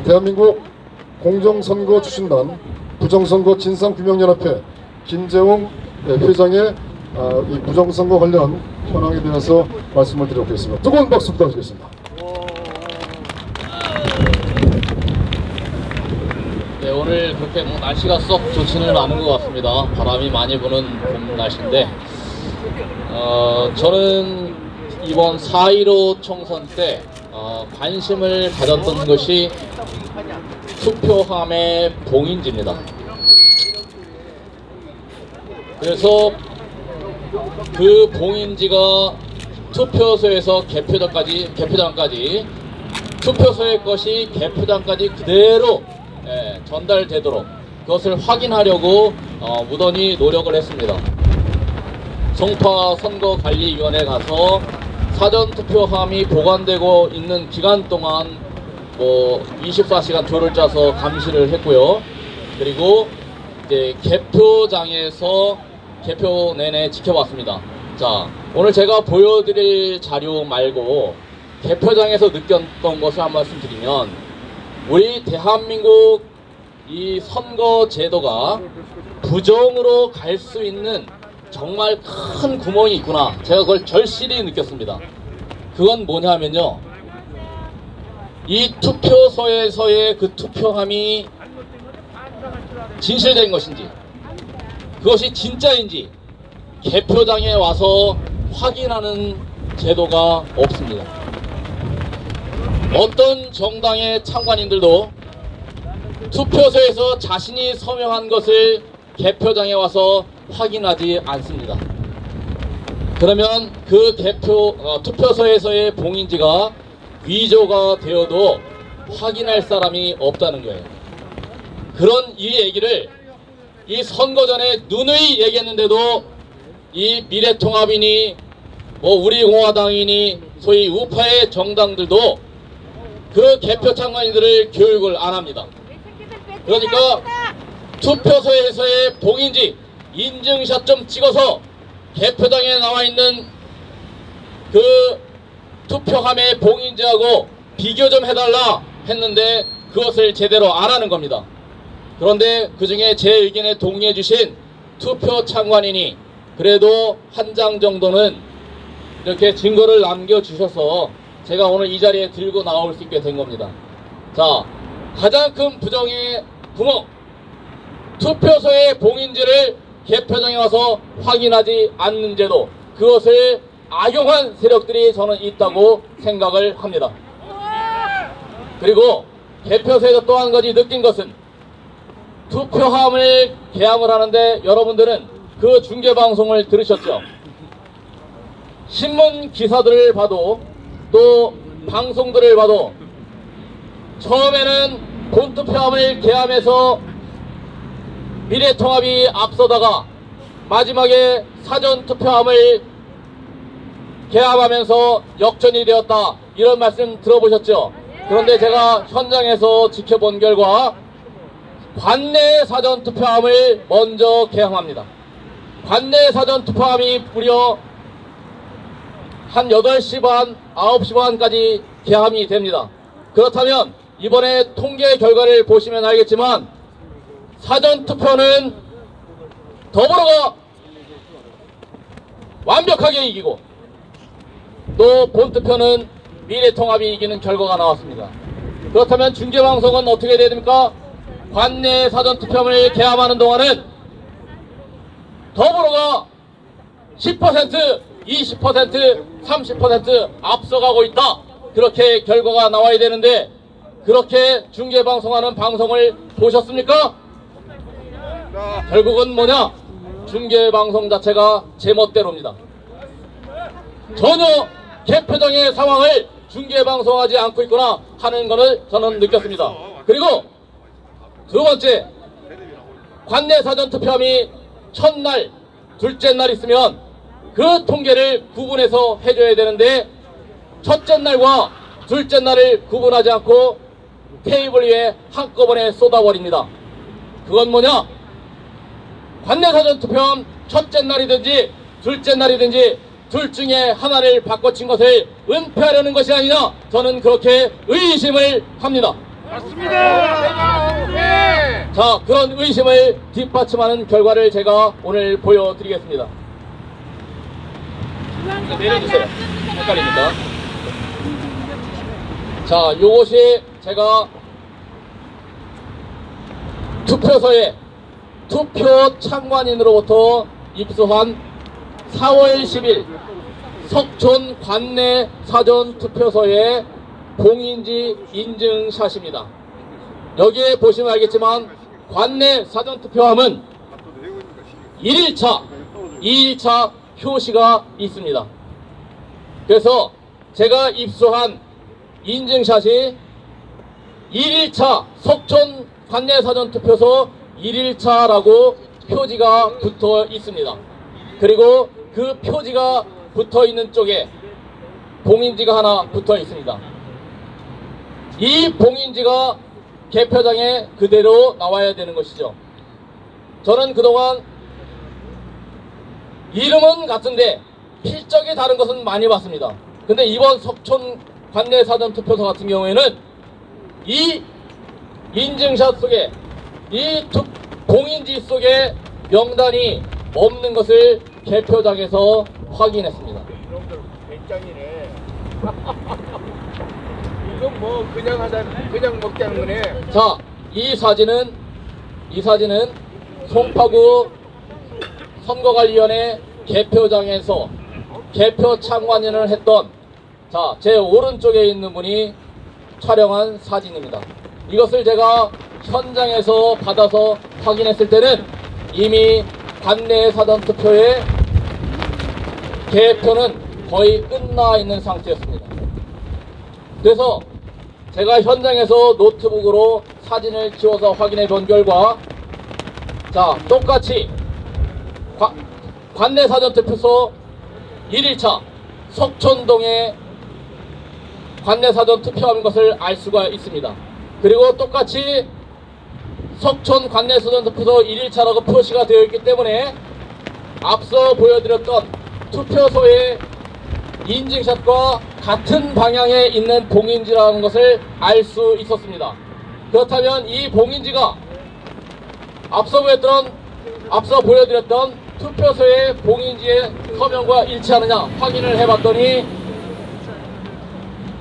대한민국 공정선거 추진단 부정선거 진상규명연합회 김재웅 회장의 이 부정선거 관련 현황에 대해서 말씀을 드려보겠습니다. 뜨거운 박수 부탁드리겠습니다. 네, 오늘 그렇게 날씨가 썩 좋지는 않은 것 같습니다. 바람이 많이 부는 봄 날씨인데 저는 이번 4.15 총선 때 관심을 가졌던 것이 투표함의 봉인지입니다. 그래서 그 봉인지가 투표소에서 개표장까지 투표소의 것이 개표장까지 그대로 전달되도록 그것을 확인하려고 무던히 노력을 했습니다. 송파 선거관리위원회에 가서 사전투표함이 보관되고 있는 기간 동안 24시간 조를 짜서 감시를 했고요. 그리고 이제 개표장에서 개표 내내 지켜봤습니다. 자, 오늘 제가 보여드릴 자료 말고 개표장에서 느꼈던 것을 한 말씀 드리면, 우리 대한민국 이 선거 제도가 부정으로 갈 수 있는 정말 큰 구멍이 있구나, 제가 그걸 절실히 느꼈습니다. 그건 뭐냐면요, 이 투표소에서의 그 투표함이 진실된 것인지, 그것이 진짜인지 개표장에 와서 확인하는 제도가 없습니다. 어떤 정당의 참관인들도 투표소에서 자신이 서명한 것을 개표장에 와서 확인하지 않습니다. 그러면 그 투표소에서의 봉인지가 위조가 되어도 확인할 사람이 없다는 거예요. 그런 이 얘기를 이 선거 전에 누누이 얘기했는데도 이 미래통합이니 우리공화당이니 소위 우파의 정당들도 그 개표 참관인들을 교육을 안 합니다. 그러니까 투표소에서의 봉인지 인증샷 좀 찍어서 개표장에 나와 있는 그 투표함의 봉인지하고 비교 좀 해달라 했는데 그것을 제대로 안 하는 겁니다. 그런데 그 중에 제 의견에 동의해 주신 투표 참관인이 그래도 한 장 정도는 이렇게 증거를 남겨주셔서 제가 오늘 이 자리에 들고 나올 수 있게 된 겁니다. 자, 가장 큰 부정의 구멍, 투표소의 봉인지를 개표장에 와서 확인하지 않는 제도, 그것을 악용한 세력들이 저는 있다고 생각을 합니다. 그리고 개표소에서 또 한 가지 느낀 것은, 투표함을 개함을 하는데 여러분들은 그 중계방송을 들으셨죠? 신문 기사들을 봐도 또 방송들을 봐도 처음에는 본투표함을 개함해서 미래통합이 앞서다가 마지막에 사전투표함을 개함하면서 역전이 되었다, 이런 말씀 들어보셨죠? 그런데 제가 현장에서 지켜본 결과 관내 사전투표함을 먼저 개함합니다. 관내 사전투표함이 무려 한 8시 반, 9시 반까지 개함이 됩니다. 그렇다면 이번에 통계 결과를 보시면 알겠지만 사전투표는 더불어가 완벽하게 이기고 또 본투표는 미래통합이 이기는 결과가 나왔습니다. 그렇다면 중계방송은 어떻게 해야 됩니까? 관내 사전투표함을 개함하는 동안은 더불어가 10%, 20%, 30% 앞서가고 있다, 그렇게 결과가 나와야 되는데 그렇게 중계방송하는 방송을 보셨습니까? 결국은 뭐냐? 중계방송 자체가 제멋대로입니다. 전혀 개표장의 상황을 중계방송하지 않고 있구나 하는 것을 저는 느꼈습니다. 그리고 두 번째, 관내 사전투표함이 첫날, 둘째 날 있으면 그 통계를 구분해서 해줘야 되는데 첫째 날과 둘째 날을 구분하지 않고 테이블 위에 한꺼번에 쏟아버립니다. 그건 뭐냐? 관내 사전투표함 첫째 날이든지 둘째 날이든지 둘 중에 하나를 바꿔친 것을 은폐하려는 것이 아니냐, 저는 그렇게 의심을 합니다. 맞습니다. 자, 그런 의심을 뒷받침하는 결과를 제가 오늘 보여드리겠습니다. 내려주세요. 헷갈립니다. 자, 요것이 제가 투표소에 투표 참관인으로부터 입수한 4월 10일 석촌 관내 사전 투표소의 공인지 인증샷입니다. 여기에 보시면 알겠지만 관내 사전 투표함은 1일차, 2일차 표시가 있습니다. 그래서 제가 입수한 인증샷이 1일차 석촌 관내 사전 투표소 1일차라고 표지가 붙어 있습니다. 그리고 그 표지가 붙어 있는 쪽에 봉인지가 하나 붙어 있습니다. 이 봉인지가 개표장에 그대로 나와야 되는 것이죠. 저는 그동안 이름은 같은데 필적이 다른 것은 많이 봤습니다. 근데 이번 석촌 관내 사전 투표소 같은 경우에는 이 인증샷 속에 이 봉인지 속에 명단이 없는 것을 개표장에서 확인했습니다. 이놈들 배짱이네. 이건 뭐 그냥 먹자는 거네. 자, 이 사진은 송파구 선거관리위원회 개표장에서 개표 참관인을 했던, 자, 제 오른쪽에 있는 분이 촬영한 사진입니다. 이것을 제가 현장에서 받아서 확인했을 때는 이미 관내 사전 투표의 개표는 거의 끝나 있는 상태였습니다. 그래서 제가 현장에서 노트북으로 사진을 찍어서 확인해 본 결과, 자, 똑같이 관내 사전 투표소 1일차 석촌동에 관내 사전 투표한 것을 알 수가 있습니다. 그리고 똑같이 석촌 관내 사전 투표소 1일차라고 표시가 되어 있기 때문에 앞서 보여드렸던 투표소의 인증샷과 같은 방향에 있는 봉인지라는 것을 알 수 있었습니다. 그렇다면 이 봉인지가 앞서 보여드렸던 투표소의 봉인지의 서명과 일치하느냐 확인을 해봤더니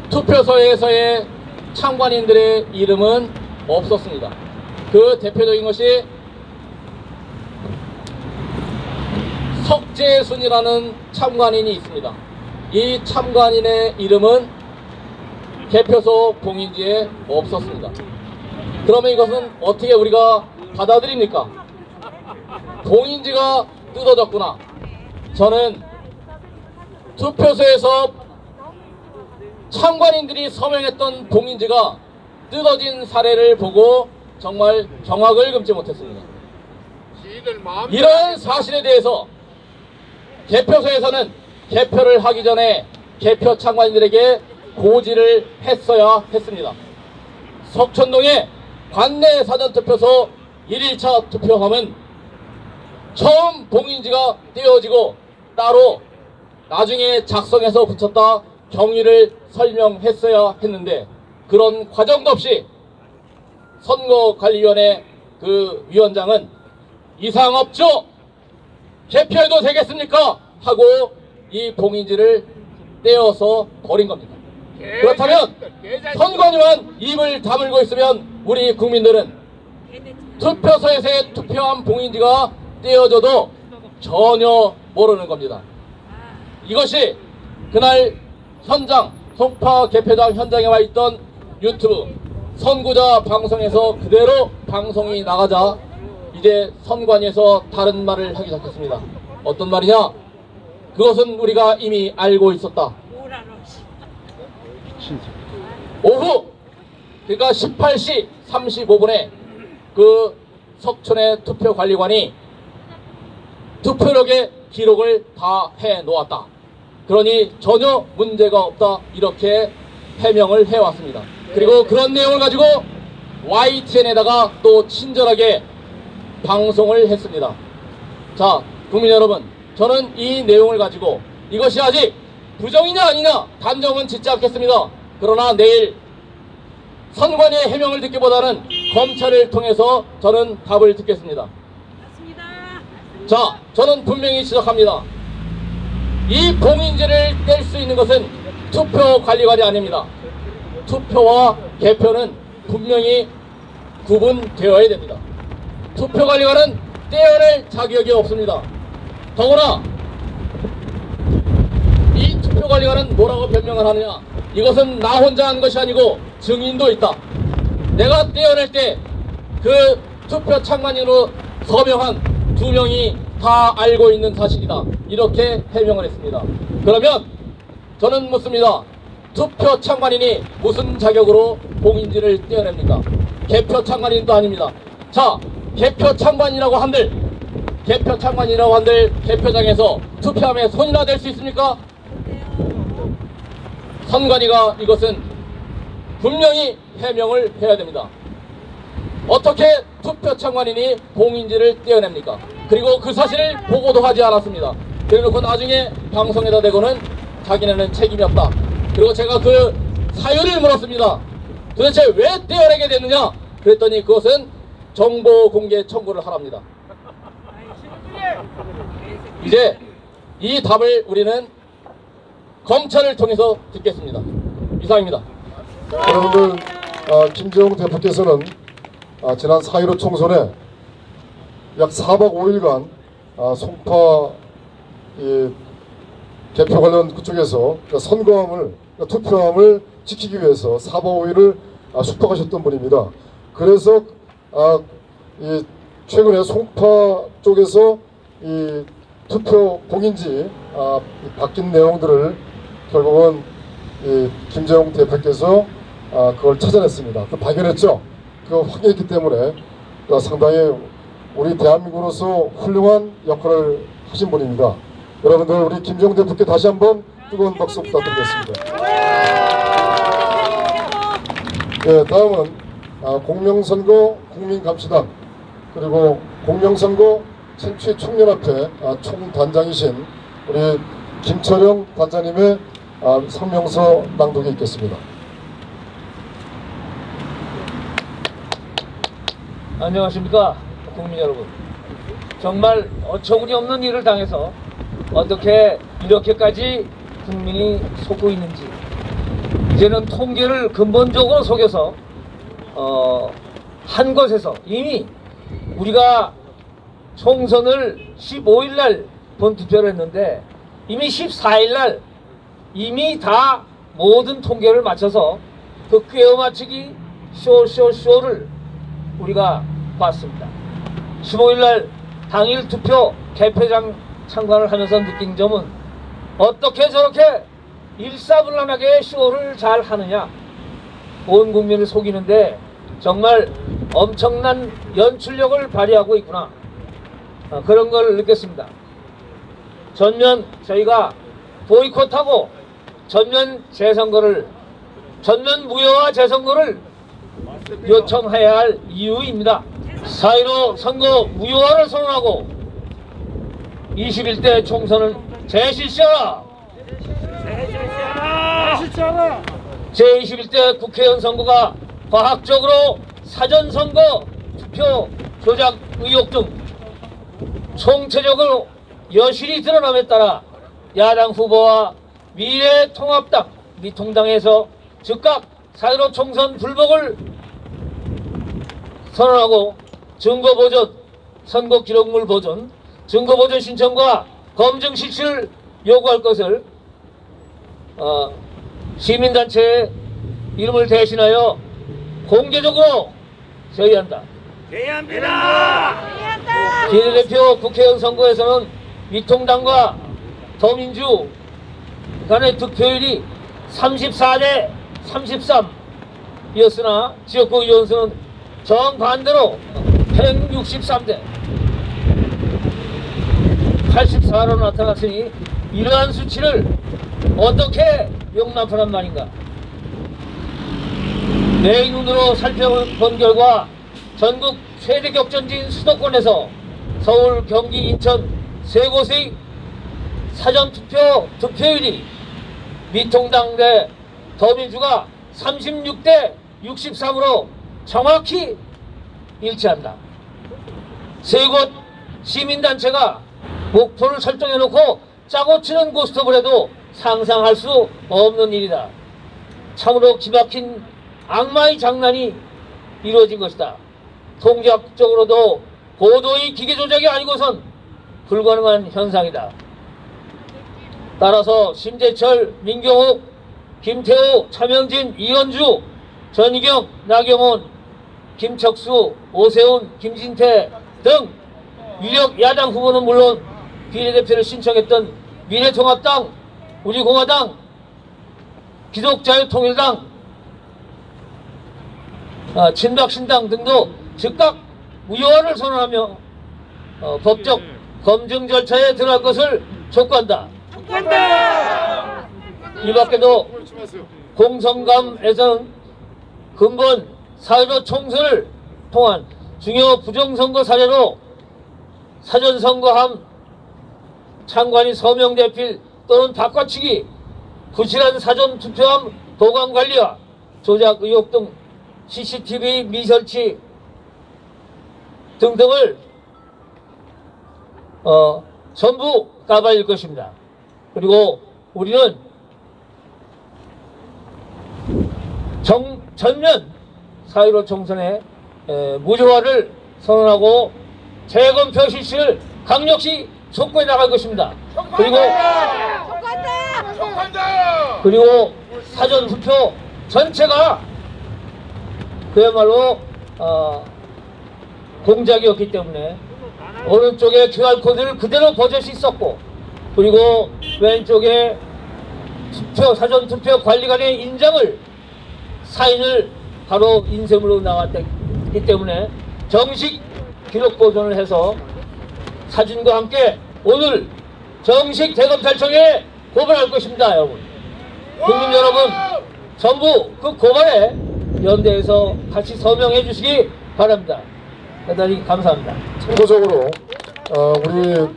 투표소에서의 참관인들의 이름은 없었습니다. 그 대표적인 것이 석재순이라는 참관인이 있습니다. 이 참관인의 이름은 개표소 봉인지에 없었습니다. 그러면 이것은 어떻게 우리가 받아들입니까? 봉인지가 뜯어졌구나. 저는 투표소에서 참관인들이 서명했던 봉인지가 뜯어진 사례를 보고 정말 경악을 금치 못했습니다. 이런 사실에 대해서 개표소에서는 개표를 하기 전에 개표 참관인들에게 고지를 했어야 했습니다. 석촌동의 관내 사전투표소 1일차 투표함은 처음 봉인지가 떼어지고 따로 나중에 작성해서 붙였다 경위를 설명했어야 했는데 그런 과정도 없이 선거관리위원회 그 위원장은 이상 없죠? 개표해도 되겠습니까? 하고 이 봉인지를 떼어서 버린 겁니다. 그렇다면 선관위만 입을 다물고 있으면 우리 국민들은 투표소에서의 투표한 봉인지가 떼어져도 전혀 모르는 겁니다. 이것이 그날 현장 송파 개표장 현장에 와 있던 유튜브 선구자 방송에서 그대로 방송이 나가자 이제 선관위에서 다른 말을 하기 시작했습니다. 어떤 말이냐? 그것은 우리가 이미 알고 있었다. 오후 그러니까 18시 35분에 그 석촌의 투표관리관이 투표력의 기록을 다 해놓았다. 그러니 전혀 문제가 없다. 이렇게 해명을 해왔습니다. 그리고 그런 내용을 가지고 YTN에다가 또 친절하게 방송을 했습니다. 자, 국민 여러분, 저는 이 내용을 가지고 이것이 아직 부정이냐 아니냐 단정은 짓지 않겠습니다. 그러나 내일 선관위의 해명을 듣기보다는 검찰을 통해서 저는 답을 듣겠습니다. 자, 저는 분명히 지적합니다. 이 봉인제를 뗄 수 있는 것은 투표관리관이 아닙니다. 투표와 개표는 분명히 구분되어야 됩니다. 투표관리관은 떼어낼 자격이 없습니다. 더구나 이 투표관리관은 뭐라고 변명을 하느냐, 이것은 나 혼자 한 것이 아니고 증인도 있다. 내가 떼어낼 때 그 투표 참관인으로 서명한 2명이 다 알고 있는 사실이다, 이렇게 해명을 했습니다. 그러면 저는 묻습니다. 투표 참관인이 무슨 자격으로 봉인지를 떼어냅니까? 개표 참관인도 아닙니다. 자, 개표 참관이라고 한들 개표장에서 투표함에 손이나 댈 수 있습니까? 선관위가 이것은 분명히 해명을 해야 됩니다. 어떻게 투표 참관인이 봉인지를 떼어냅니까? 그리고 그 사실을 보고도 하지 않았습니다. 그래놓고 나중에 방송에다 대고는 자기네는 책임이 없다. 그리고 제가 그 사유를 물었습니다. 도대체 왜 떼어내게 됐느냐? 그랬더니 그것은 정보 공개 청구를 하랍니다. 이제 이 답을 우리는 검찰을 통해서 듣겠습니다. 이상입니다. 여러분들, 김재웅 대표께서는 지난 4.15 총선에 약 4박 5일간 송파 개표 관련 그쪽에서 선거함을, 투표함을 지키기 위해서 4박 5일을 숙박하셨던 분입니다. 그래서 최근에 송파 쪽에서 이 투표 봉인지 바뀐 내용들을 결국은 김재웅 대표께서 그걸 찾아냈습니다. 발견했죠. 그거 확인했기 때문에 상당히 우리 대한민국으로서 훌륭한 역할을 하신 분입니다. 여러분들, 우리 김재웅 대표께 다시 한번 뜨거운 박수 부탁드리겠습니다. 네, 다음은 공명선거 국민감시단 그리고 공명선거 century 총연합회 총단장이신 우리 김철영 단장님의 성명서 낭독이 있겠습니다. 안녕하십니까 국민 여러분. 정말 어처구니 없는 일을 당해서 어떻게 이렇게까지 국민이 속고 있는지, 이제는 통계를 근본적으로 속여서 한 것에서 이미 우리가 총선을 15일날 본투표를 했는데 이미 14일날 이미 다 모든 통계를 맞춰서 그 꿰어 맞추기 쇼를 우리가 봤습니다. 15일날 당일 투표 개표장 참관을 하면서 느낀 점은 어떻게 저렇게 일사불란하게 쇼를 잘 하느냐, 온 국민을 속이는데 정말 엄청난 연출력을 발휘하고 있구나, 그런 걸 느꼈습니다. 전면 저희가 보이콧하고 전면 무효화 재선거를 요청해야 할 이유입니다. 4.15 선거 무효화를 선언하고 21대 총선을 재실시하라. 제21대 국회의원 선거가 과학적으로 사전선거 투표 조작 의혹 등 총체적으로 여실히 드러남에 따라 야당 후보와 미래통합당, 미통당에서 즉각 4.15 총선 불복을 선언하고 증거보존, 선거기록물 보존, 증거보존 신청과 검증 실시를 요구할 것을 시민단체의 이름을 대신하여 공개적으로 제의한다. 비례대표 국회의원 선거에서는 미통당과 더민주 간의 득표율이 34대 33이었으나 지역구 의원수는 정반대로 163대 84로 나타났으니 이러한 수치를 어떻게 용납하란 말인가. 내 눈으로 살펴본 결과 전국 최대 격전지인 수도권에서 서울, 경기, 인천 세 곳의 사전투표 득표율이 미통당 대 더민주가 36대 63으로 정확히 일치한다. 세 곳 시민단체가 목표를 설정해놓고 짜고 치는 고스톱을 해도 상상할 수 없는 일이다. 참으로 기막힌 악마의 장난이 이루어진 것이다. 통계학적으로도 고도의 기계 조작이 아니고선 불가능한 현상이다. 따라서 심재철, 민경욱, 김태호, 차명진, 이현주, 전희경, 나경원, 김척수, 오세훈, 김진태 등 유력 야당 후보는 물론 비례대표를 신청했던 미래통합당, 우리공화당, 기독자유통일당, 친박신당 등도 즉각 무효화를 선언하며 법적 검증 절차에 들어갈 것을 촉구한다. 이 밖에도 공성감에서는 근본 4.15 총선을 통한 중요 부정선거 사례로 사전선거함 창관이 서명대필 또는 바꿔치기, 부실한 사전투표함 보관관리와 조작 의혹 등 CCTV 미설치 등등을 전부 까발릴 것입니다. 그리고 우리는 전면 4.15 총선의 무효화를 선언하고 재검표 실시를 강력히 촉구해 나갈 것입니다. 그리고 사전 투표 전체가 그야말로 공작이었기 때문에 오른쪽에 QR코드를 그대로 버젓이 있었고, 그리고 왼쪽에 사전 투표 관리관의 인장을 사인을 바로 인쇄물로 나왔기 때문에 정식 기록 보존을 해서 사진과 함께 오늘 정식 대검찰청에 고발할 것입니다. 여러분, 국민 여러분, 전부 그 고발에 연대에서 같이 서명해 주시기 바랍니다. 대단히 감사합니다. 참고적으로 우리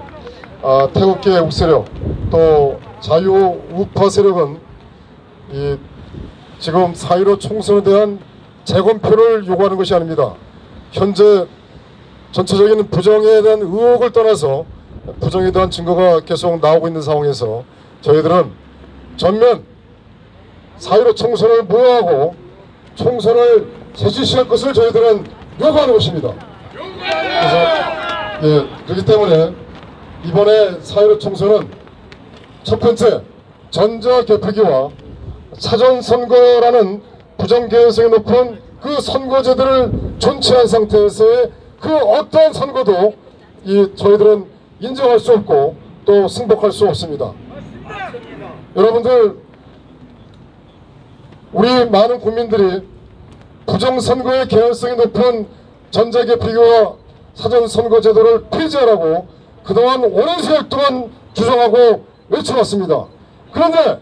태극기의 욱세력 또 자유우파 세력은 지금 4.15 총선에 대한 재검표를 요구하는 것이 아닙니다. 현재 전체적인 부정에 대한 의혹을 떠나서 부정에 대한 증거가 계속 나오고 있는 상황에서 저희들은 전면 4.15 총선을 무효하고 총선을 재실시할 것을 저희들은 요구하는 것입니다. 그래서 그렇기 때문에 이번에 4.15 총선은 첫 번째 전자개표기와 사전선거라는 부정개연성이 높은 그 선거제도를 존치한 상태에서의 그 어떠한 선거도 저희들은 인정할 수 없고 또 승복할 수 없습니다. 여러분들, 우리 많은 국민들이 부정선거의 개연성이 높은 전자개표기와 사전선거제도를 폐지하라고 그동안 오랜 세월 동안 주장하고 외쳐왔습니다. 그런데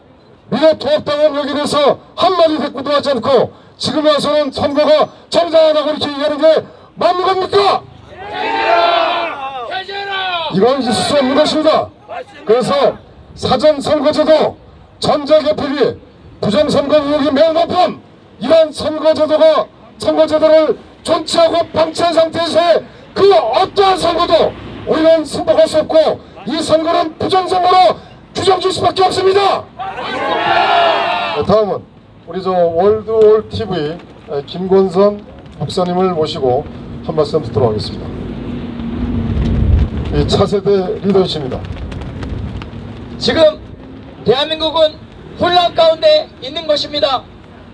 미래통합당은 여기에 대해서 한마디 대꾸도 하지 않고 지금 와서는 선거가 정당하다고 이렇게 얘기하는 게 맞는 겁니까? 이건 있을 수 없는 것입니다. 그래서 사전선거제도, 전자개표기, 부정선거 의혹이 매우 높은 이런 선거제도를 존치하고 방치한 상태에서의 그 어떠한 선거도 우리는 승복할 수 없고 이 선거는 부정선거로 규정질 수밖에 없습니다. 다음은 우리 월드올 TV 김권선 목사님을 모시고 한 말씀 듣도록 하겠습니다. 이 차세대 리더십니다. 지금 대한민국은 혼란 가운데 있는 것입니다.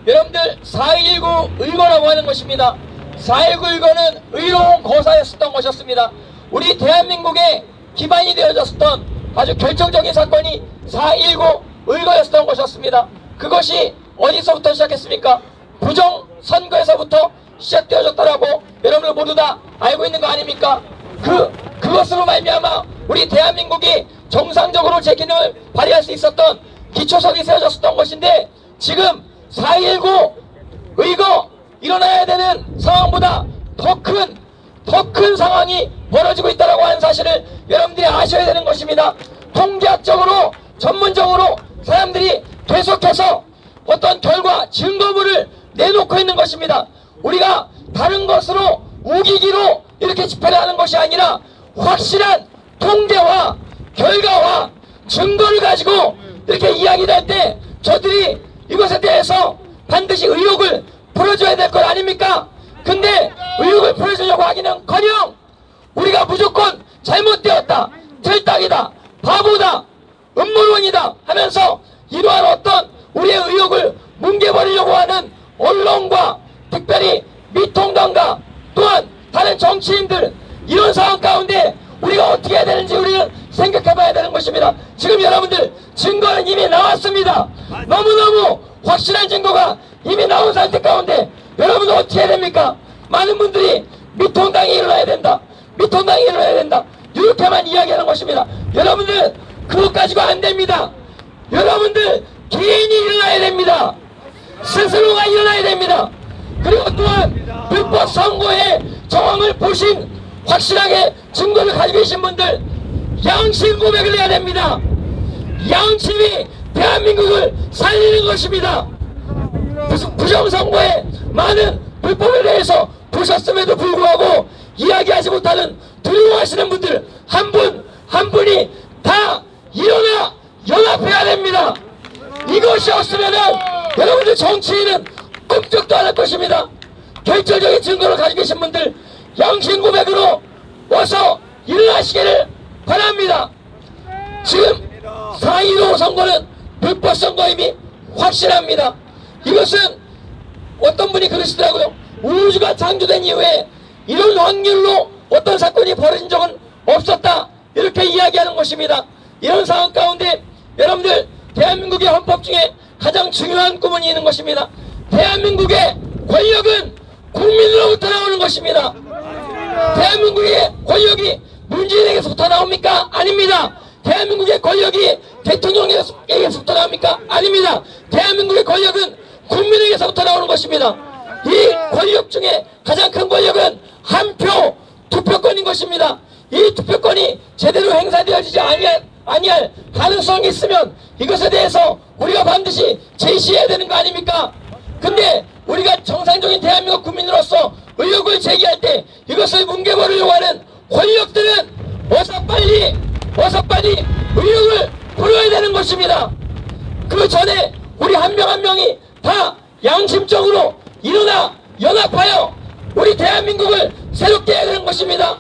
여러분들 4.19 의거라고 하는 것입니다. 4.19 의거는 의로운 거사였었던 것이었습니다. 우리 대한민국의 기반이 되어졌었던 아주 결정적인 사건이 4.19 의거였었던 것이었습니다. 그것이 어디서부터 시작했습니까? 부정선거에서부터 시작되어졌다라고 여러분들 모두 다 알고 있는 거 아닙니까? 그것으로 말미암아 우리 대한민국이 정상적으로 제 기능을 발휘할 수 있었던 기초석이 세워졌었던 것인데, 지금 4.19 의거 일어나야 되는 상황보다 더 큰 상황이 벌어지고 있다고 하는 사실을 여러분들이 아셔야 되는 것입니다. 통계학적으로 전문적으로 사람들이 계속해서 어떤 결과 증거물을 내놓고 있는 것입니다. 우리가 다른 것으로 우기기로 이렇게 집회를 하는 것이 아니라 확실한 통계와 결과와 증거를 가지고 이렇게 이야기를 할 때 저들이 이것에 대해서 반드시 의혹을 풀어줘야 될 것 아닙니까? 근데 의혹을 풀어주려고 하기는커녕 우리가 무조건 잘못되었다, 틀딱이다, 바보다, 음모론이다 하면서 이러한 어떤 우리의 의혹을 뭉개버리려고 하는 언론과 특별히 미통당과 또한 다른 정치인들, 이런 상황 가운데 우리가 어떻게 해야 되는지 우리는 생각해봐야 되는 것입니다. 지금 여러분들 증거는 이미 나왔습니다. 너무너무 확실한 증거가 이미 나온 상태 가운데 여러분은 어떻게 해야 됩니까? 많은 분들이 미통당이 일어나야 된다, 미통당이 일어나야 된다, 이렇게만 이야기하는 것입니다. 여러분들 그것 가지고 안 됩니다. 여러분들 개인이 일어나야 됩니다. 스스로가 일어나야 됩니다. 그리고 또한 불법 선거의 정황을 보신 확실하게 증거를 가지고 계신 분들 양심 고백을 해야 됩니다. 양심이 대한민국을 살리는 것입니다. 부정선거에 많은 불법에 대해서 보셨음에도 불구하고 이야기하지 못하는 두려워하시는 분들 한 분 한 분이 다 일어나 연합해야 됩니다. 이것이 없으면은 여러분들 정치인은 꿈쩍도 안 할 것입니다. 결정적인 증거를 가지고 계신 분들 양심 고백으로 와서 일어나시기를 바랍니다. 지금 4.15 선거는 불법 선거임이 확실합니다. 이것은 어떤 분이 그러시더라고요. 우주가 창조된 이후에 이런 확률로 어떤 사건이 벌어진 적은 없었다, 이렇게 이야기하는 것입니다. 이런 상황 가운데 여러분들 대한민국의 헌법 중에 가장 중요한 구문이 있는 것입니다. 대한민국의 권력은 국민으로부터 나오는 것입니다. 대한민국의 권력이 문재인에게서부터 나옵니까? 아닙니다. 대한민국의 권력이 대통령에게서부터 나옵니까? 아닙니다. 대한민국의 권력은 국민에게서부터 나오는 것입니다. 이 권력 중에 가장 큰 권력은 한 표 투표권인 것입니다. 이 투표권이 제대로 행사되어지지 아니할 가능성이 있으면 이것에 대해서 우리가 반드시 제시해야 되는 거 아닙니까? 근데 우리가 정상적인 대한민국 국민으로서 의혹을 제기할 때 이것을 뭉개버리려고 하는 권력들은 어서 빨리 의혹을 풀어야 되는 것입니다. 그 전에 우리 한 명 한 명이 다 양심적으로 일어나 연합하여 우리 대한민국을 새롭게 해야 되는 것입니다.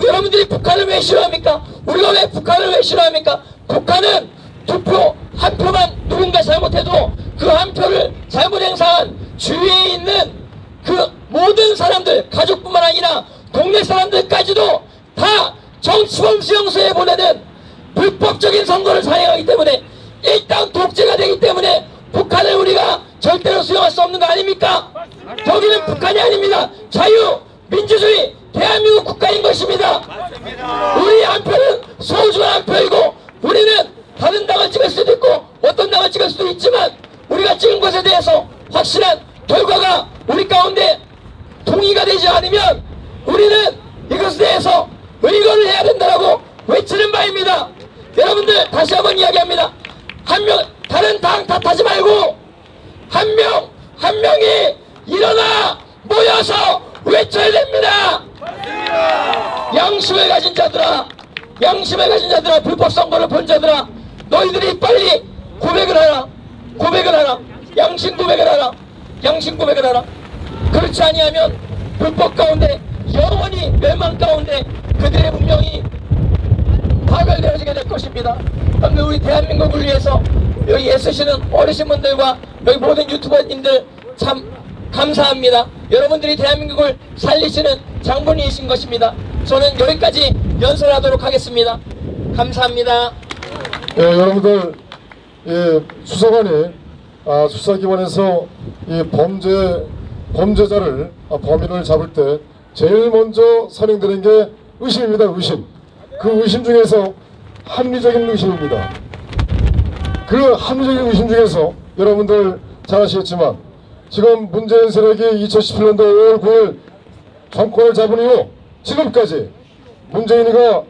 여러분들이 북한을 왜 싫어합니까? 우리가 왜 북한을 왜 싫어합니까? 북한은 투표 한 표만 누군가 잘못해도 그 한 표를 잘못 행사한 주위에 있는 그 모든 사람들, 가족뿐만 아니라 동네 사람들까지도 다 정치범 수용소에 보내는 불법적인 선거를 사행하기 때문에 일당 독재가 되기 때문에 북한을 우리가 절대로 수용할 수 없는 거 아닙니까? 여기는 북한이 아닙니다. 자유, 민주주의, 대한민국 국가인 것입니다. 우리 한 표는 소중한 한 표이고 우리는 다른 당을 찍을 수도 있고 어떤 당을 찍을 수도 있지만 우리가 찍은 것에 대해서 확실한 결과가 우리 가운데 동의가 되지 않으면 우리는 이것에 대해서 의거를 해야 된다라고 외치는 바입니다. 여러분들 다시 한번 이야기합니다. 한 명, 다른 당 탓하지 말고 한 명 한 명이 일어나 모여서 외쳐야 됩니다. 양심을 가진 자들아, 양심을 가진 자들아, 불법 선거를 본 자들아, 너희들이 빨리 고백을 하라. 고백을 하라. 양심 고백을 하라. 양심 고백을 하라. 그렇지 아니하면 불법 가운데 영원히 멸망 가운데 그들의 운명이 파멸되어지게 될 것입니다. 그런데 우리 대한민국을 위해서 여기 애쓰시는 어르신분들과 여기 모든 유튜버님들 참 감사합니다. 여러분들이 대한민국을 살리시는 장본인이신 것입니다. 저는 여기까지 연설하도록 하겠습니다. 감사합니다. 예, 여러분들, 수사관이 수사기관에서 이 범죄자를 범인을 잡을 때 제일 먼저 선행되는 게 의심입니다. 의심. 그 의심 중에서 합리적인 의심입니다. 그 합리적인 의심 중에서 여러분들 잘 아시겠지만 지금 문재인 세력이 2017년도 5월 9일 정권을 잡은 이후 지금까지 문재인이가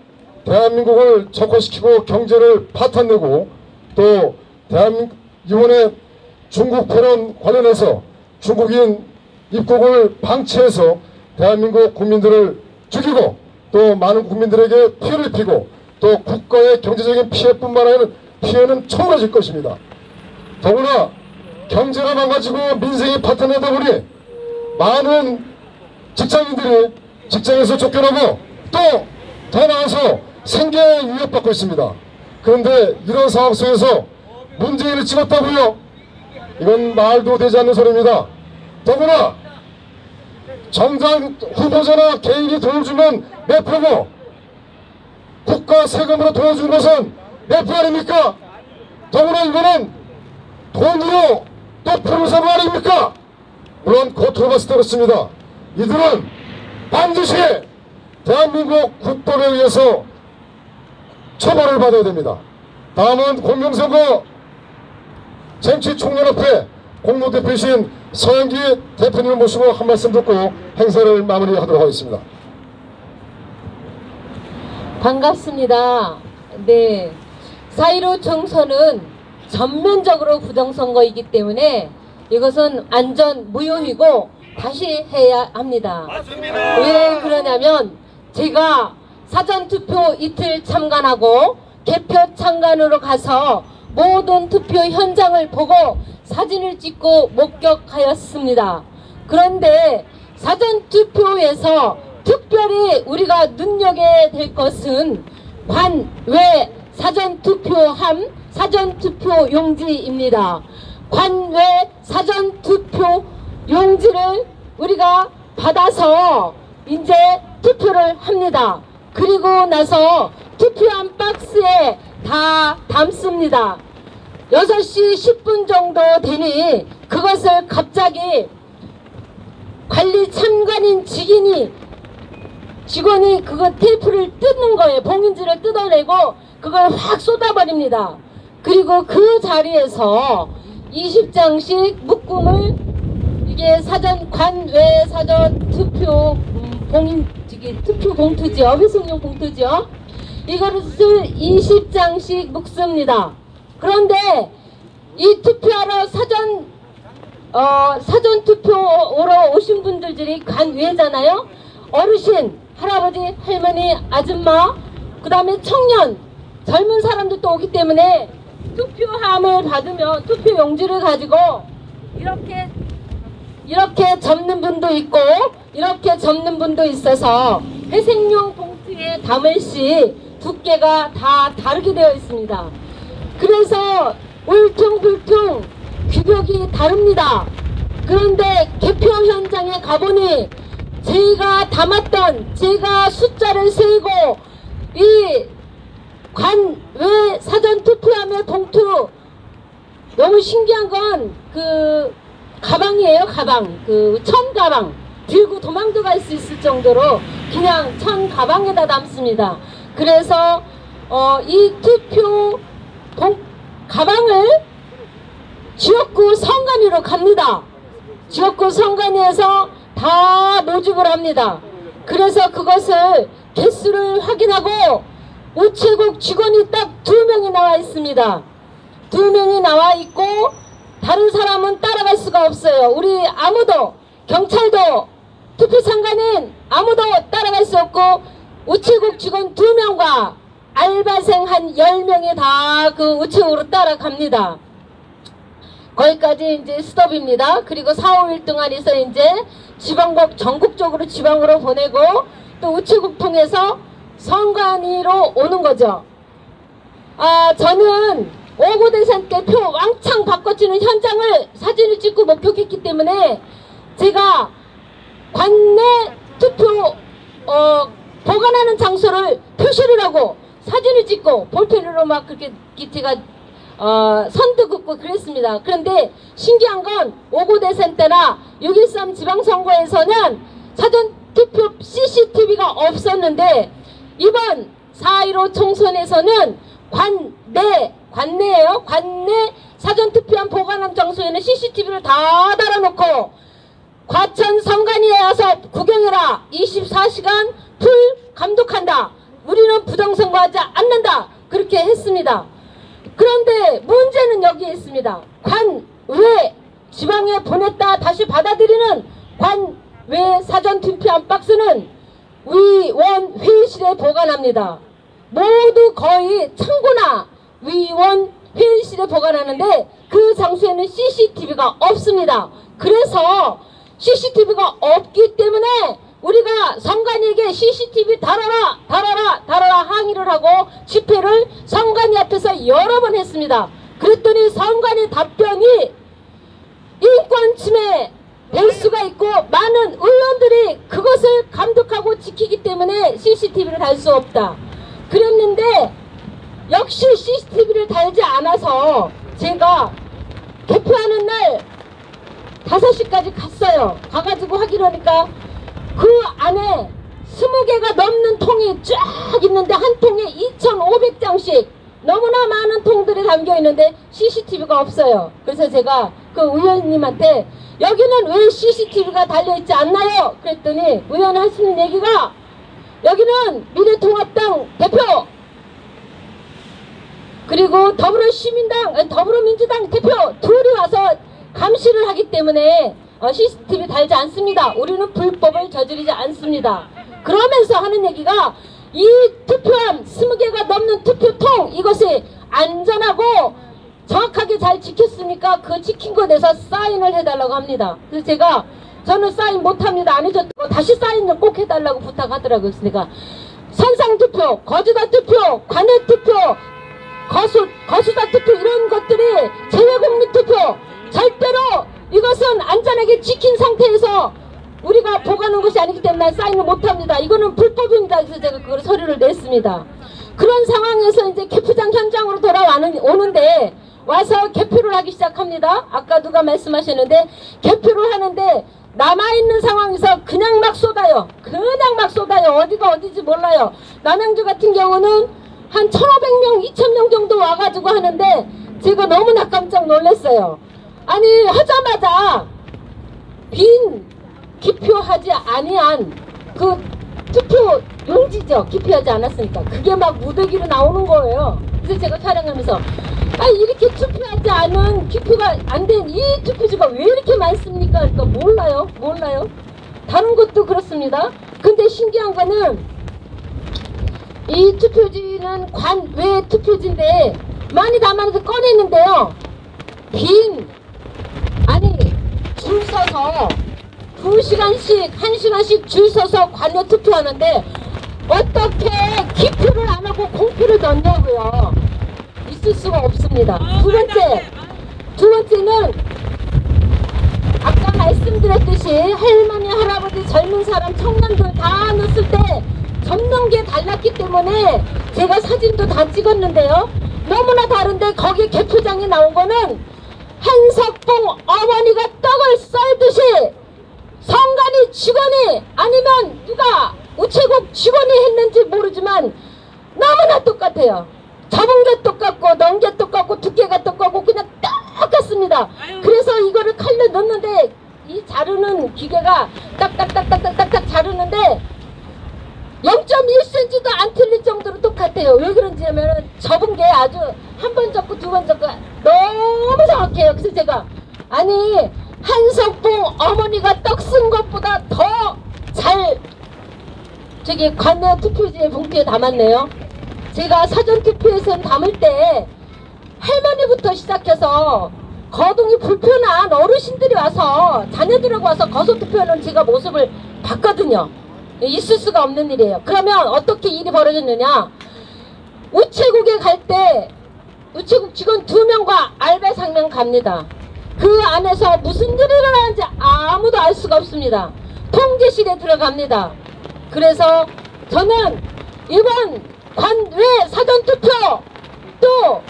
대한민국을 적화시키고 경제를 파탄내고 또 이번에 중국 패런 관련해서 중국인 입국을 방치해서 대한민국 국민들을 죽이고 또 많은 국민들에게 피해를 입히고 또 국가의 경제적인 피해뿐만 아니라 피해는 청구해질 것입니다. 더구나 경제가 망가지고 민생이 파탄나다 보니 많은 직장인들이 직장에서 쫓겨나고 또 더 나아가서 생계에 위협받고 있습니다. 그런데 이런 상황 속에서 문재인을 찍었다고요? 이건 말도 되지 않는 소리입니다. 더구나 정당 후보자나 개인이 돈을 주면 몇 표고 국가 세금으로 돈을 준 것은 몇 표 아닙니까? 더구나 이거는 돈으로 또 표를 사는 거 아닙니까? 물론 겉으로 봤을 때 그렇습니다. 이들은 반드시 대한민국 국법에 의해서 처벌을 받아야 됩니다. 다음은 공명선거 정치총연합회 공동대표이신 서영기 대표님을 모시고 한 말씀 듣고 행사를 마무리하도록 하겠습니다. 반갑습니다. 네, 4.15 총선은 전면적으로 부정선거이기 때문에 이것은 완전 무효이고 다시 해야 합니다. 맞습니다. 왜 그러냐면 제가 사전투표 이틀 참관하고 개표 참관으로 가서 모든 투표 현장을 보고 사진을 찍고 목격하였습니다. 그런데 사전투표에서 특별히 우리가 눈여겨야 될 것은 관외 사전투표함 사전투표 용지입니다. 관외 사전투표 용지를 우리가 받아서 이제 투표를 합니다. 그리고 나서 투표함 박스에 다 담습니다. 6시 10분 정도 되니 그것을 갑자기 관리 참관인 직원이 그거 테이프를 뜯는 거예요. 봉인지를 뜯어내고 그걸 확 쏟아버립니다. 그리고 그 자리에서 20장씩 묶음을 이게 사전 관외 사전 투표 투표 봉투죠. 회송용 봉투죠. 이거를 20장씩 묶습니다. 그런데 이 투표하러 사전 투표로 오신 분들이 관외잖아요. 어르신, 할아버지, 할머니, 아줌마, 그 다음에 청년, 젊은 사람들도 오기 때문에 투표함을 받으면 투표 용지를 가지고 이렇게 접는 분도 있고 이렇게 접는 분도 있어서 회색용 봉투에 담을 시 두께가 다 다르게 되어 있습니다. 그래서 울퉁불퉁 규격이 다릅니다. 그런데 개표 현장에 가보니 제가 담았던 제가 숫자를 세고 이 관외 사전투표함의 봉투 너무 신기한 건 그 가방이에요. 가방 그 천 가방 들고 도망도 갈 수 있을 정도로 그냥 천 가방에다 담습니다. 그래서 이 투표 가방을 지역구 선관위로 갑니다. 지역구 선관위에서 다 모집을 합니다. 그래서 그것을 개수를 확인하고 우체국 직원이 딱 2명이 나와 있습니다. 2명이 나와 있고 다른 사람은 따라갈 수가 없어요. 우리 아무도 경찰도 투표참관인 아무도 따라갈 수 없고 우체국 직원 2명과 알바생 한 10명이 다 그 우체국으로 따라갑니다. 거기까지 이제 스톱입니다. 그리고 4, 5일 동안에서 이제 전국적으로 지방으로 보내고 또 우체국 통해서 선관위로 오는 거죠. 저는 오고대선 때 표 왕창 바꿔주는 현장을 사진을 찍고 목격했기 때문에 제가 관내 투표 보관하는 장소를 표시를 하고 사진을 찍고 볼펜으로 막 그렇게 제가 선도 긋고 그랬습니다. 그런데 신기한 건 5구 대선 때나 6.13 지방선거에서는 사전투표 CCTV가 없었는데 이번 4.15 총선에서는 관내예요. 관내 사전투표함 보관함 장소에는 CCTV를 다 달아놓고 과천 선관위에 와서 구경해라. 24시간 풀 감독한다. 우리는 부정선거하지 않는다. 그렇게 했습니다. 그런데 문제는 여기에 있습니다. 관외 지방에 보냈다 다시 받아들이는 관외 사전 투표 한 박스는 위원 회의실에 보관합니다. 모두 거의 창고나 위원 회의실에 보관하는데 그 장소에는 CCTV가 없습니다. 그래서 CCTV가 없기 때문에 우리가 성관이에게 CCTV 달아라 항의를 하고 집회를 성관이 앞에서 여러 번 했습니다. 그랬더니 성관이 답변이 인권 침해 될 수가 있고 많은 의원들이 그것을 감독하고 지키기 때문에 CCTV를 달 수 없다. 그랬는데 역시 CCTV를 달지 않아서 제가 개표하는 날 5시까지 갔어요. 가가지고 확인하니까 그 안에 20개가 넘는 통이 쫙 있는데 한 통에 2,500장씩 너무나 많은 통들이 담겨 있는데 CCTV가 없어요. 그래서 제가 그 의원님한테 여기는 왜 CCTV가 달려있지 않나요? 그랬더니 의원 하시는 얘기가 여기는 미래통합당 대표 그리고 더불어민주당 대표 둘이 와서 감시를 하기 때문에 CCTV 달지 않습니다. 우리는 불법을 저지르지 않습니다. 그러면서 하는 얘기가 이 투표함 20개가 넘는 투표통 이것이 안전하고 정확하게 잘 지켰으니까 그 지킨 거 내서 사인을 해달라고 합니다. 그래서 저는 사인 못합니다. 안 해줬고 다시 사인을 꼭 해달라고 부탁하더라고요. 그러니까 선상투표, 거주자 투표, 관내 투표, 거수자 투표 이런 것들이 재외국민 투표 절대로 이것은 안전하게 지킨 상태에서 우리가 보관하는 것이 아니기 때문에 사인을 못합니다. 이거는 불법입니다. 그래서 제가 그걸 서류를 냈습니다. 그런 상황에서 이제 개표장 현장으로 오는데 와서 개표를 하기 시작합니다. 아까 누가 말씀하셨는데 개표를 하는데 남아있는 상황에서 그냥 막 쏟아요. 어디가 어디지 몰라요. 남양주 같은 경우는 한 1,500명, 2,000명 정도 와가지고 하는데 제가 너무나 깜짝 놀랐어요. 아니 하자마자 빈 기표하지 아니한 그 투표 용지죠. 기표하지 않았으니까 그게 막 무더기로 나오는 거예요. 그래서 제가 촬영하면서 이렇게 투표하지 않은 기표가 안 된 이 투표지가 왜 이렇게 많습니까? 그러니까 몰라요. 다른 것도 그렇습니다. 근데 신기한 거는 이 투표지는 관외 투표지인데 많이 담아서 꺼냈는데요. 줄 서서 2시간씩 1시간씩 줄 서서 관내 투표하는데 어떻게 기표를 안 하고 공표를 넣냐고요. 있을 수가 없습니다. 두 번째는 아까 말씀드렸듯이 할머니, 할아버지, 젊은 사람, 청년들 다 넣었을 때 접는 게 달랐기 때문에 제가 사진도 다 찍었는데요. 너무나 다른데 거기 개표장에 나온 거는 한석봉 어머니가 떡을 썰듯이 성관이 직원이 아니면 누가 우체국 직원이 했는지 모르지만 너무나 똑같아요. 접은 게 똑같고 넣은 게 똑같고 두께가 똑같고 그냥 똑같습니다. 그래서 이거를 칼로 넣는데 이 자르는 기계가 딱딱딱딱딱딱 자르는데 0.1cm도 안 틀릴 정도로 똑같아요. 왜 그런지 하면 접은 게 아주 한 번 접고 두 번 접고 너무 정확해요. 그래서 제가 한석봉 어머니가 떡 쓴 것보다 더 잘 관내 투표지에 봉투에 담았네요. 제가 사전투표에선 담을 때 할머니부터 시작해서 거동이 불편한 어르신들이 와서 자녀들하고 와서 거소투표하는 제가 모습을 봤거든요. 있을 수가 없는 일이에요. 그러면 어떻게 일이 벌어졌느냐. 우체국에 갈 때 우체국 직원 2명과 알바 상명 갑니다. 그 안에서 무슨 일이 일어나는지 아무도 알 수가 없습니다. 통제실에 들어갑니다. 그래서 저는 이번 관외 사전투표 또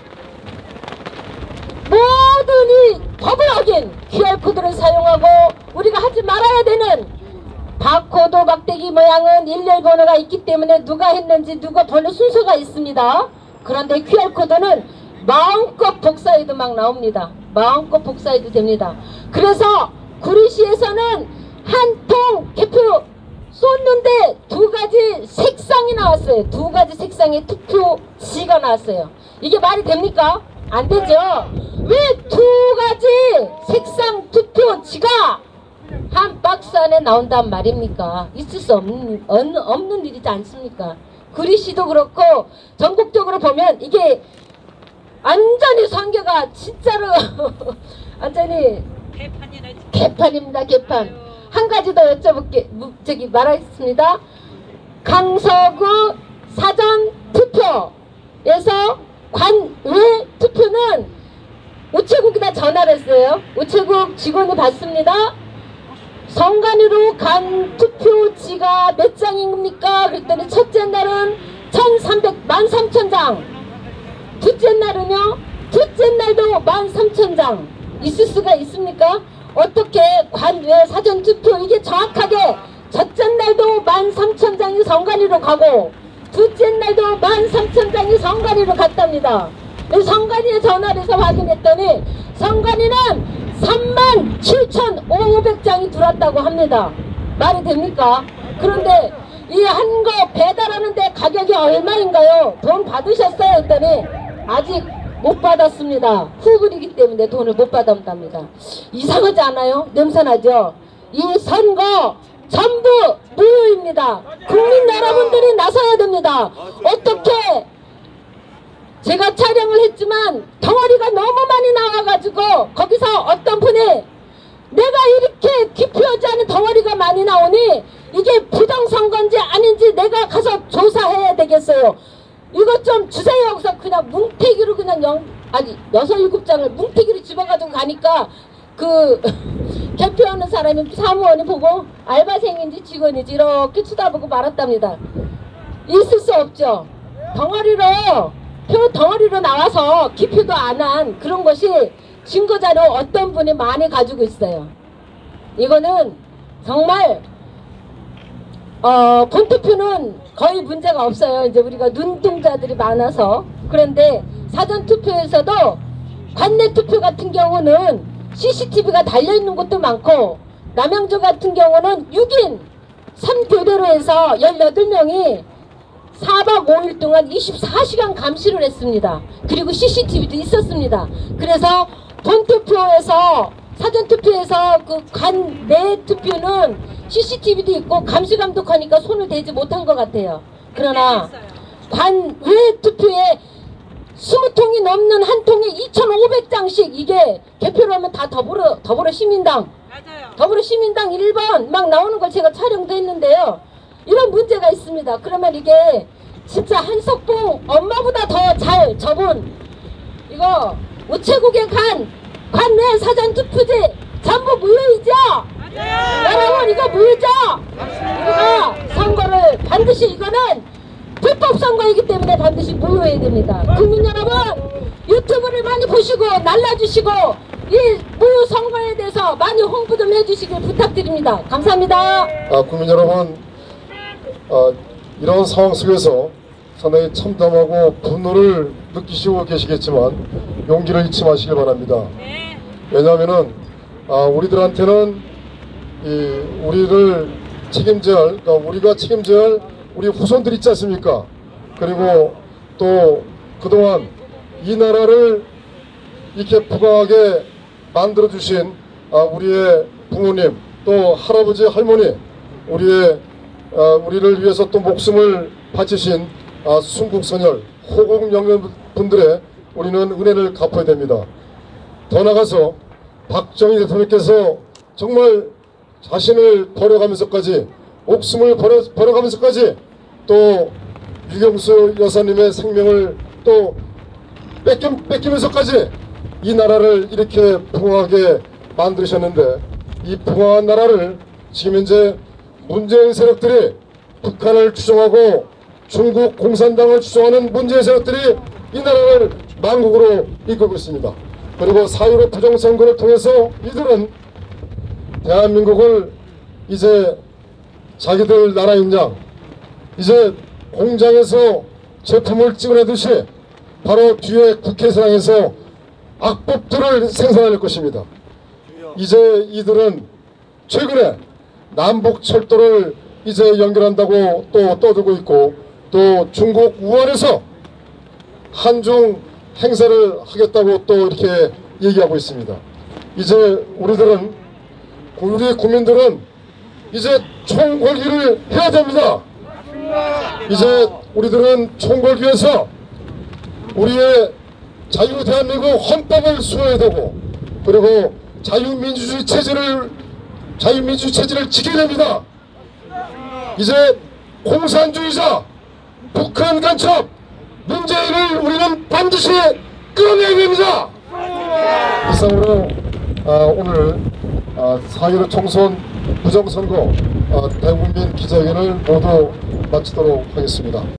모든 이 법을 어긴 QR코드를 사용하고 우리가 하지 말아야 되는 바코드 막대기 모양은 일렬 번호가 있기 때문에 누가 했는지 누가 번호 순서가 있습니다. 그런데 QR코드는 마음껏 복사해도 막 나옵니다. 마음껏 복사해도 됩니다. 그래서 구리시에서는 한 통 개표 쏟는데 2가지 색상이 나왔어요. 2가지 색상의 투표지가 나왔어요. 이게 말이 됩니까? 안 되죠. 왜 두 가지 색상 투표지가 한 박스 안에 나온단 말입니까? 있을 수 없는 일이지 않습니까? 구리시도 그렇고 전국적으로 보면 이게 완전히 선거가 진짜로 완전히 개판입니다. 개판. 한 가지 더 여쭤볼게 말하겠습니다. 강서구 사전 투표에서 관외 투표는 우체국에다 전화를 했어요. 우체국 직원이 받습니다. 선관위로 간 투표지가 몇 장입니까? 그랬더니 첫째 날은 1300장. 둘째 날은요? 둘째 날도 13,000장. 있을 수가 있습니까? 어떻게 관외 사전투표 이게 정확하게 첫째 날도 13,000장이 선관위로 가고 둘째 날도 13,000장이 선관위로 갔답니다. 선관위에 전화를 해서 확인했더니 선관위는 37,500장이 들어왔다고 합니다. 말이 됩니까? 그런데 이 한 거 배달하는데 가격이 얼마인가요? 돈 받으셨어요? 했더니 아직 못 받았습니다. 후불이기 때문에 돈을 못 받았답니다. 이상하지 않아요? 냄새나죠? 이 선거 전부 무효입니다. 국민 여러분들이 나서야 됩니다. 어떻게 제가 촬영을 했지만 덩어리가 너무 많이 나와가지고 거기서 어떤 분이 내가 이렇게 기표하지 않은 덩어리가 많이 나오니 이게 부정선거인지 아닌지 내가 가서 조사해야 되겠어요. 이것 좀 주세요. 하고서 그냥 뭉태기로 그냥 6-7장을 뭉태기로 집어가지고 가니까 그 개표하는 사람이 사무원이 보고 알바생인지 직원인지 이렇게 쳐다보고 말았답니다. 있을 수 없죠. 표 덩어리로 나와서 기표도 안 한 그런 것이 증거자료 어떤 분이 많이 가지고 있어요. 이거는 정말 본투표는 거의 문제가 없어요. 이제 우리가 눈동자들이 많아서. 그런데 사전투표에서도 관내투표 같은 경우는 CCTV가 달려있는 곳도 많고 남양주 같은 경우는 6인 3교대로 해서 18명이 4박 5일 동안 24시간 감시를 했습니다. 그리고 CCTV도 있었습니다. 그래서 본투표에서 사전투표에서 그 관내 투표는 CCTV도 있고 감시 감독하니까 손을 대지 못한 것 같아요. 그러나 관외 투표에 20통이 넘는 한 통에 2,500장씩 이게 개표를 하면 다 더불어시민당 더불어시민당 1번 막 나오는 걸 제가 촬영도 했는데요. 이런 문제가 있습니다. 그러면 이게 진짜 한석봉 엄마보다 더 잘 접은 이거 우체국에 간 관내 사전투표지 전부 무효이죠? 여러분 이거 무효죠? 우리가 선거를 반드시 이거는 불법 선거이기 때문에 반드시 무효해야 됩니다. 국민 여러분 유튜브를 많이 보시고 날라주시고 이 무효 선거에 대해서 많이 홍보 좀 해주시길 부탁드립니다. 감사합니다. 국민 여러분, 이런 상황 속에서 상당히 참담하고 분노를 느끼시고 계시겠지만 용기를 잃지 마시길 바랍니다. 왜냐하면은 우리들한테는 우리를 책임져야 할, 우리가 책임져야 할 우리 후손들 있지 않습니까? 그리고 또 그동안 이 나라를 이렇게 부강하게 만들어주신 우리의 부모님, 또 할아버지, 할머니, 우리를 위해서 또 목숨을 바치신 순국선열, 호국영령분들의 우리는 은혜를 갚아야 됩니다. 더 나아가서 박정희 대통령께서 정말 자신을 버려가면서까지 목숨을 버려가면서까지 또 유경수 여사님의 생명을 또 뺏기면서까지 이 나라를 이렇게 부강하게 만드셨는데 이 부강한 나라를 지금 현재 문재인 세력들이 북한을 추종하고 중국 공산당을 추종하는 문재인 세력들이 이 나라를 망국으로 이끌고 있습니다. 그리고 4.15 부정선거를 통해서 이들은 대한민국을 이제 자기들 나라인 양 이제 공장에서 제품을 찍어내듯이 바로 뒤에 국회의사당에서 악법들을 생산할 것입니다. 이제 이들은 최근에 남북철도를 이제 연결한다고 또 떠들고 있고 또 중국 우한에서 한중 행사를 하겠다고 또 이렇게 얘기하고 있습니다. 이제 우리 국민들은 이제 총궐기를 해야 됩니다. 이제 우리들은 총궐기에서 우리의 자유 대한민국 헌법을 수호해야 되고, 그리고 자유민주주의 체제를 지켜야 됩니다. 이제 공산주의자, 북한 간첩, 문재인을 우리는 반드시 끌어내야 됩니다. 이상으로 오늘 4.15 총선 부정선거 대국민 기자회견을 모두 마치도록 하겠습니다.